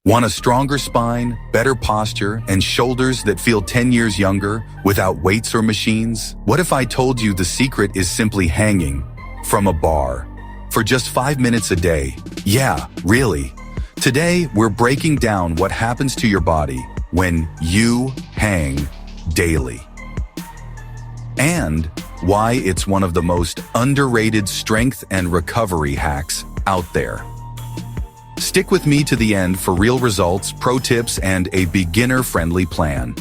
Want a stronger spine, better posture, and shoulders that feel 10 years younger without weights or machines? What if I told you the secret is simply hanging from a bar for just 5 minutes a day? Yeah, really. Today, we're breaking down what happens to your body when you hang daily, and why it's one of the most underrated strength and recovery hacks out there. Stick with me to the end for real results, pro tips, and a beginner-friendly plan.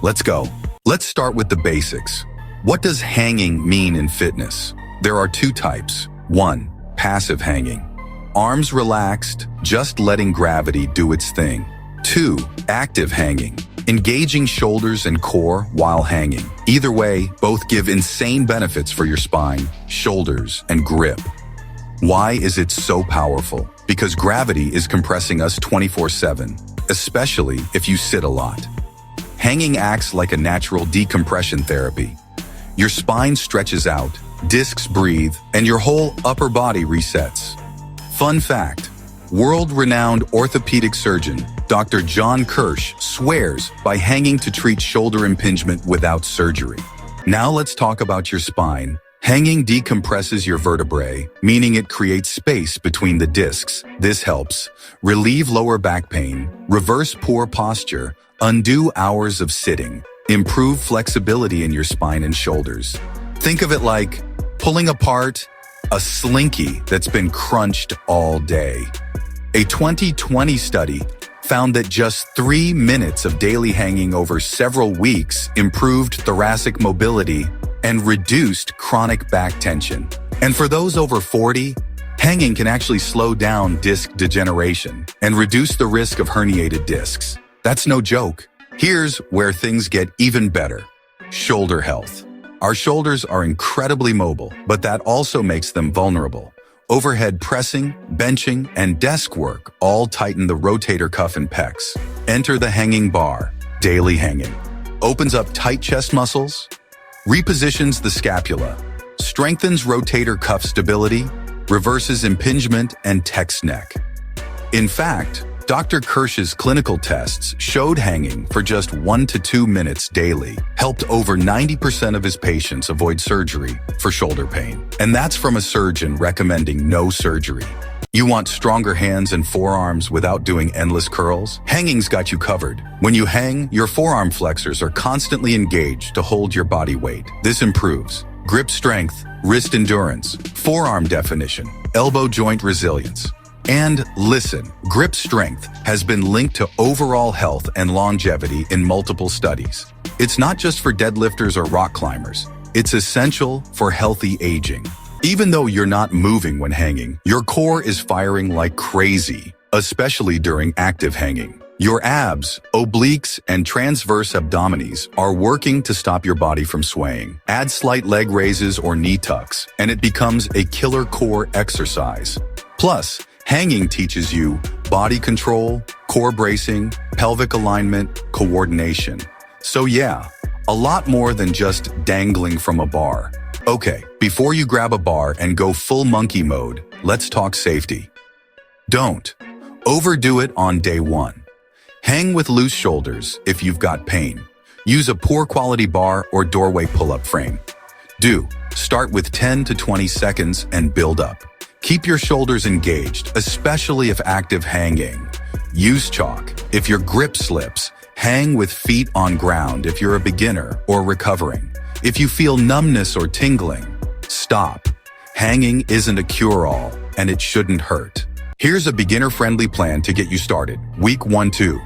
Let's go. Let's start with the basics. What does hanging mean in fitness? There are two types. 1. Passive hanging. Arms relaxed, just letting gravity do its thing. 2. Active hanging. Engaging shoulders and core while hanging. Either way, both give insane benefits for your spine, shoulders, and grip. Why is it so powerful? Because gravity is compressing us 24/7, especially if you sit a lot. Hanging acts like a natural decompression therapy. Your spine stretches out, discs breathe, and your whole upper body resets. Fun fact, world-renowned orthopedic surgeon Dr. John Kirsch swears by hanging to treat shoulder impingement without surgery. Now let's talk about your spine. Hanging decompresses your vertebrae, meaning it creates space between the discs. This helps relieve lower back pain, reverse poor posture, undo hours of sitting, improve flexibility in your spine and shoulders. Think of it like pulling apart a slinky that's been crunched all day. A 2020 study found that just 3 minutes of daily hanging over several weeks improved thoracic mobility and reduced chronic back tension. And for those over 40, hanging can actually slow down disc degeneration and reduce the risk of herniated discs. That's no joke. Here's where things get even better. Shoulder health. Our shoulders are incredibly mobile, but that also makes them vulnerable. Overhead pressing, benching, and desk work all tighten the rotator cuff and pecs. Enter the hanging bar. Daily hanging opens up tight chest muscles, repositions the scapula, strengthens rotator cuff stability, reverses impingement and text neck. In fact, Dr. Kirsch's clinical tests showed hanging for just 1 to 2 minutes daily helped over 90% of his patients avoid surgery for shoulder pain. And that's from a surgeon recommending no surgery. You want stronger hands and forearms without doing endless curls? Hanging's got you covered. When you hang, your forearm flexors are constantly engaged to hold your body weight. This improves grip strength, wrist endurance, forearm definition, elbow joint resilience. And listen, grip strength has been linked to overall health and longevity in multiple studies. It's not just for deadlifters or rock climbers. It's essential for healthy aging. Even though you're not moving when hanging, your core is firing like crazy, especially during active hanging. Your abs, obliques, and transverse abdominis are working to stop your body from swaying. Add slight leg raises or knee tucks, and it becomes a killer core exercise. Plus, hanging teaches you body control, core bracing, pelvic alignment, coordination. So yeah, a lot more than just dangling from a bar. Okay, before you grab a bar and go full monkey mode, let's talk safety. Don't overdo it on day 1. Hang with loose shoulders if you've got pain. Use a poor quality bar or doorway pull-up frame. Start with 10 to 20 seconds and build up. Keep your shoulders engaged, especially if active hanging. Use chalk if your grip slips. Hang with feet on ground if you're a beginner or recovering. If you feel numbness or tingling, stop. Hanging isn't a cure-all, and it shouldn't hurt. Here's a beginner-friendly plan to get you started. Week 1-2.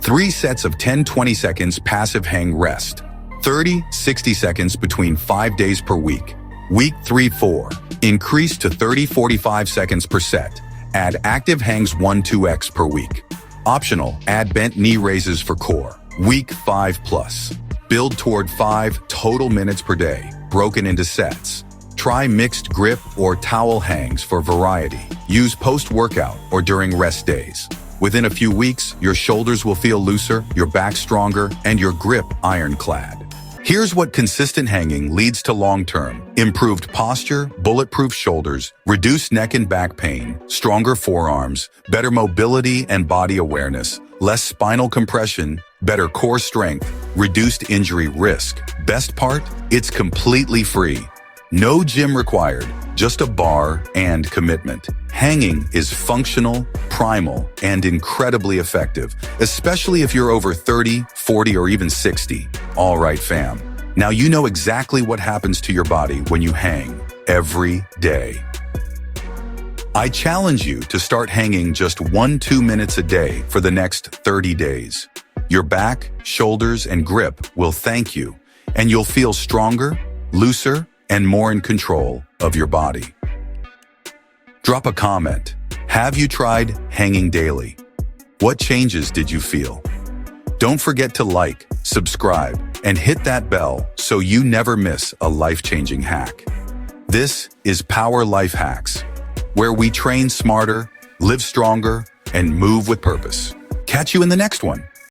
3 sets of 10-20 seconds passive hang rest. 30-60 seconds between 5 days per week. Week 3-4. Increase to 30-45 seconds per set. Add active hangs 1-2x per week. Optional, add bent knee raises for core. Week 5+. Build toward 5 total minutes per day, broken into sets. Try mixed grip or towel hangs for variety. Use post-workout or during rest days. Within a few weeks, your shoulders will feel looser, your back stronger, and your grip ironclad. Here's what consistent hanging leads to long-term. Improved posture, bulletproof shoulders, reduced neck and back pain, stronger forearms, better mobility and body awareness, less spinal compression, better core strength, reduced injury risk. Best part? It's completely free. No gym required, just a bar and commitment. Hanging is functional, primal, and incredibly effective, especially if you're over 30, 40, or even 60. All right, fam. Now you know exactly what happens to your body when you hang every day. I challenge you to start hanging just 1-2 minutes a day for the next 30 days. Your back, shoulders, and grip will thank you, and you'll feel stronger, looser, and more in control of your body. Drop a comment. Have you tried hanging daily? What changes did you feel? Don't forget to like, subscribe, and hit that bell so you never miss a life-changing hack. This is Power Life Hacks, where we train smarter, live stronger, and move with purpose. Catch you in the next one.